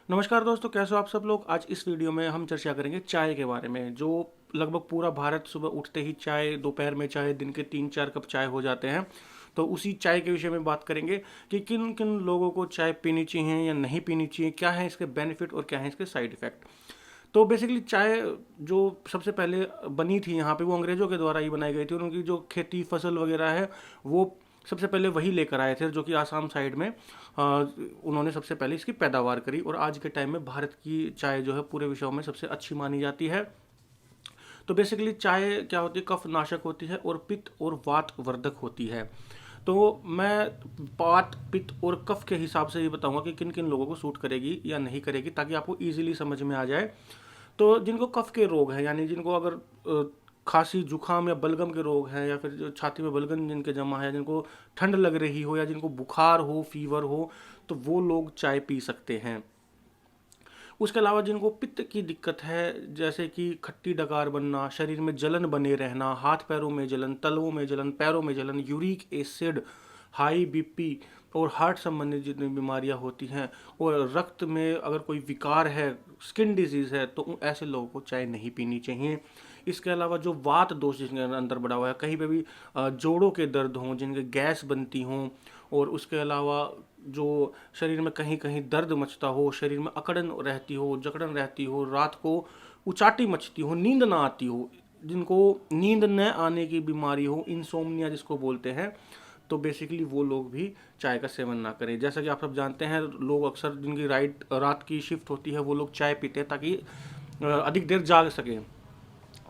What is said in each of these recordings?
नमस्कार दोस्तों, कैसे हो आप सब लोग। आज इस वीडियो में हम चर्चा करेंगे चाय के बारे में। जो लगभग पूरा भारत सुबह उठते ही चाय, दोपहर में चाय, दिन के 3-4 कप चाय हो जाते हैं। तो उसी चाय के विषय में बात करेंगे कि किन किन लोगों को चाय पीनी चाहिए या नहीं पीनी चाहिए, क्या है इसके बेनिफिट और क्या है इसके साइड इफेक्ट। तो बेसिकली चाय जो सबसे पहले बनी थी यहाँ पे, वो अंग्रेजों के द्वारा ही बनाई गई थी, और उनकी जो खेती फसल वगैरह है वो सबसे पहले वही लेकर आए थे, जो कि आसाम साइड में उन्होंने सबसे पहले इसकी पैदावार करी। और आज के टाइम में भारत की चाय जो है पूरे विश्व में सबसे अच्छी मानी जाती है। तो बेसिकली चाय क्या होती है, कफ नाशक होती है और पित्त और वात वर्धक होती है। तो मैं वात, पित्त और कफ के हिसाब से ये बताऊंगा कि किन किन लोगों को सूट करेगी या नहीं करेगी, ताकि आपको इजीली समझ में आ जाए। तो जिनको कफ के रोग हैं, यानी जिनको अगर खांसी जुकाम या बलगम के रोग हैं, या फिर जो छाती में बलगम जिनके जमा है, जिनको ठंड लग रही हो या जिनको बुखार हो, फीवर हो, तो वो लोग चाय पी सकते हैं। उसके अलावा जिनको पित्त की दिक्कत है, जैसे कि खट्टी डकार बनना, शरीर में जलन बने रहना, हाथ पैरों में जलन, तलवों में जलन, पैरों में जलन, यूरिक एसिड, हाई बीपी और हार्ट संबंधित जितनी बीमारियां होती हैं, और रक्त में अगर कोई विकार है, स्किन डिजीज़ है, तो ऐसे लोगों को चाय नहीं पीनी चाहिए। इसके अलावा जो वात दोष जिनके अंदर बढ़ा हुआ है, कहीं पे भी जोड़ों के दर्द हों, जिनके गैस बनती हों, और उसके अलावा जो शरीर में कहीं कहीं दर्द मचता हो, शरीर में अकड़न रहती हो, जकड़न रहती हो, रात को उचाटी मचती हो, नींद ना आती हो, जिनको नींद न आने की बीमारी हो, इंसोम्निया जिसको बोलते हैं, तो बेसिकली वो लोग भी चाय का सेवन ना करें। जैसा कि आप सब जानते हैं, लोग अक्सर जिनकी रात की शिफ्ट होती है वो लोग चाय पीते हैं ताकि अधिक देर जाग सकें।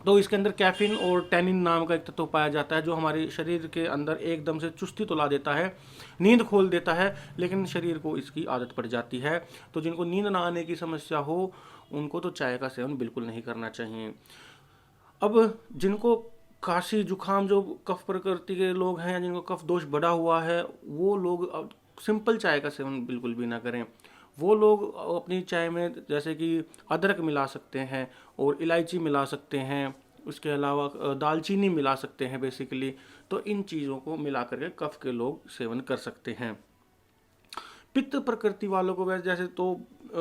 तो इसके अंदर कैफीन और टैनिन नाम का एक तत्व पाया जाता है, जो हमारे शरीर के अंदर एकदम से चुस्ती तो ला देता है, नींद खोल देता है, लेकिन शरीर को इसकी आदत पड़ जाती है। तो जिनको नींद ना आने की समस्या हो, उनको तो चाय का सेवन बिल्कुल नहीं करना चाहिए। अब जिनको खांसी जुकाम, जो कफ प्रकृति के लोग हैं, जिनको कफ दोष बढ़ा हुआ है, वो लोग अब सिंपल चाय का सेवन बिल्कुल भी ना करें। वो लोग अपनी चाय में जैसे कि अदरक मिला सकते हैं और इलायची मिला सकते हैं, उसके अलावा दालचीनी मिला सकते हैं बेसिकली। तो इन चीज़ों को मिला करके कफ के लोग सेवन कर सकते हैं। पित्त प्रकृति वालों को वैसे जैसे तो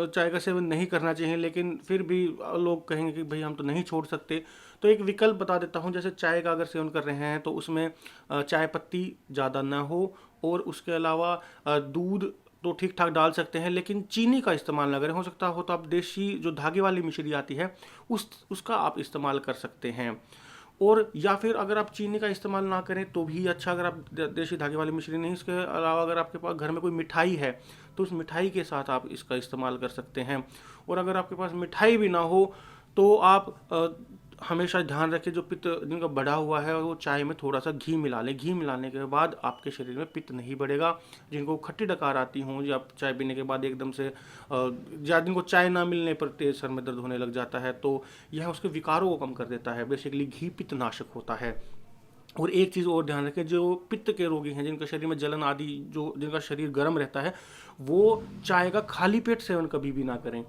चाय का सेवन नहीं करना चाहिए, लेकिन फिर भी लोग कहेंगे कि भाई हम तो नहीं छोड़ सकते। तो एक विकल्प बता देता हूँ। जैसे चाय का अगर सेवन कर रहे हैं तो उसमें चाय पत्ती ज़्यादा ना हो, और उसके अलावा दूध तो ठीक ठाक डाल सकते हैं, लेकिन चीनी का इस्तेमाल ना करें। हो सकता हो तो आप देशी जो धागे वाली मिश्री आती है उसका आप इस्तेमाल कर सकते हैं। और या फिर अगर आप चीनी का इस्तेमाल ना करें तो भी अच्छा, अगर आप देशी धागे वाली मिश्री नहीं, इसके अलावा अगर आपके पास घर में कोई मिठाई है तो उस मिठाई के साथ आप इसका इस्तेमाल कर सकते हैं। और अगर आपके पास मिठाई भी ना हो तो आप हमेशा ध्यान रखें, जो पित्त जिनका बढ़ा हुआ है वो चाय में थोड़ा सा घी मिला लें। घी मिलाने के बाद आपके शरीर में पित्त नहीं बढ़ेगा। जिनको खट्टी डकार आती हों, या चाय पीने के बाद एकदम से या जिनको चाय ना मिलने पर तेज सर में दर्द होने लग जाता है, तो यह उसके विकारों को कम कर देता है। बेसिकली घी पित्त नाशक होता है। और एक चीज़ और ध्यान रखें, जो पित्त के रोगी हैं, जिनके शरीर में जलन आदि, जो जिनका शरीर गर्म रहता है, वो चाय का खाली पेट सेवन कभी भी ना करें।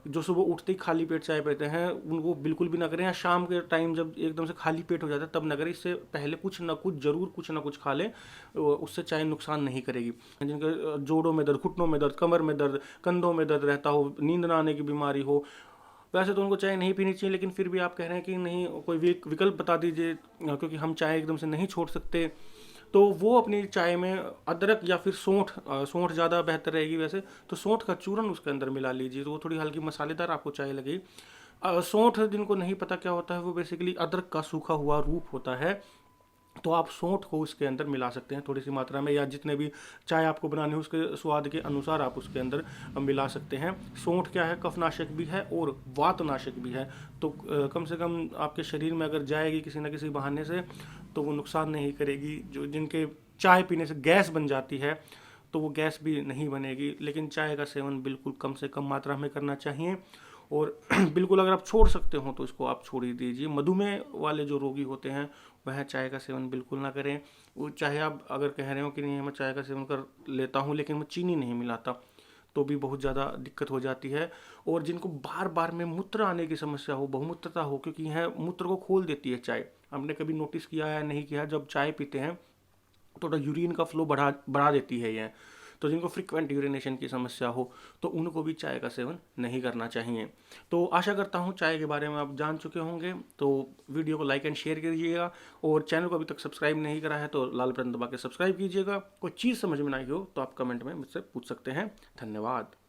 जो सुबह उठते ही खाली पेट चाय पीते हैं उनको बिल्कुल भी ना करें, या शाम के टाइम जब एकदम से खाली पेट हो जाता है तब ना करें। इससे पहले कुछ ना कुछ जरूर कुछ ना कुछ खा लें, उससे चाय नुकसान नहीं करेगी। जिनके जोड़ों में दर्द, घुटनों में दर्द, कमर में दर्द, कंधों में दर्द रहता हो, नींद ना आने की बीमारी हो, वैसे तो उनको चाय नहीं पीनी चाहिए, लेकिन फिर भी आप कह रहे हैं कि नहीं, कोई विकल्प बता दीजिए, क्योंकि हम चाय एकदम से नहीं छोड़ सकते। तो वो अपनी चाय में अदरक या फिर सौंठ, सौंठ ज़्यादा बेहतर रहेगी वैसे, तो सौंठ का चूरन उसके अंदर मिला लीजिए, तो वो थोड़ी हल्की मसालेदार आपको चाय लगेगी। सौंठ जिनको नहीं पता क्या होता है, वो बेसिकली अदरक का सूखा हुआ रूप होता है। तो आप सौंठ को उसके अंदर मिला सकते हैं थोड़ी सी मात्रा में, या जितने भी चाय आपको बनानी है उसके स्वाद के अनुसार आप उसके अंदर मिला सकते हैं। सौंठ क्या है, कफनाशक भी है और वातनाशक भी है। तो कम से कम आपके शरीर में अगर जाएगी किसी न किसी बहाने से, तो वो नुकसान नहीं करेगी। जो जिनके चाय पीने से गैस बन जाती है, तो वो गैस भी नहीं बनेगी। लेकिन चाय का सेवन बिल्कुल कम से कम मात्रा में करना चाहिए। और बिल्कुल अगर आप छोड़ सकते हो तो इसको आप छोड़ ही दीजिए। मधुमेह वाले जो रोगी होते हैं वह चाय का सेवन बिल्कुल ना करें। वो चाहे आप अगर कह रहे हो कि नहीं मैं चाय का सेवन कर लेता हूँ लेकिन मैं चीनी नहीं मिलाता, तो भी बहुत ज़्यादा दिक्कत हो जाती है। और जिनको बार बार में मूत्र आने की समस्या हो, बहुमूत्रता हो, क्योंकि यह मूत्र को खोल देती है चाय। हमने कभी नोटिस किया है नहीं किया, जब चाय पीते हैं थोड़ा यूरिन का फ्लो बढ़ा बढ़ा देती है यह। तो जिनको फ्रिक्वेंट यूरिनेशन की समस्या हो तो उनको भी चाय का सेवन नहीं करना चाहिए। तो आशा करता हूँ चाय के बारे में आप जान चुके होंगे। तो वीडियो को लाइक एंड शेयर कीजिएगा और चैनल को अभी तक सब्सक्राइब नहीं करा है तो लाल बटन दबा के सब्सक्राइब कीजिएगा। कोई चीज़ समझ में ना आई हो तो आप कमेंट में मुझसे पूछ सकते हैं। धन्यवाद।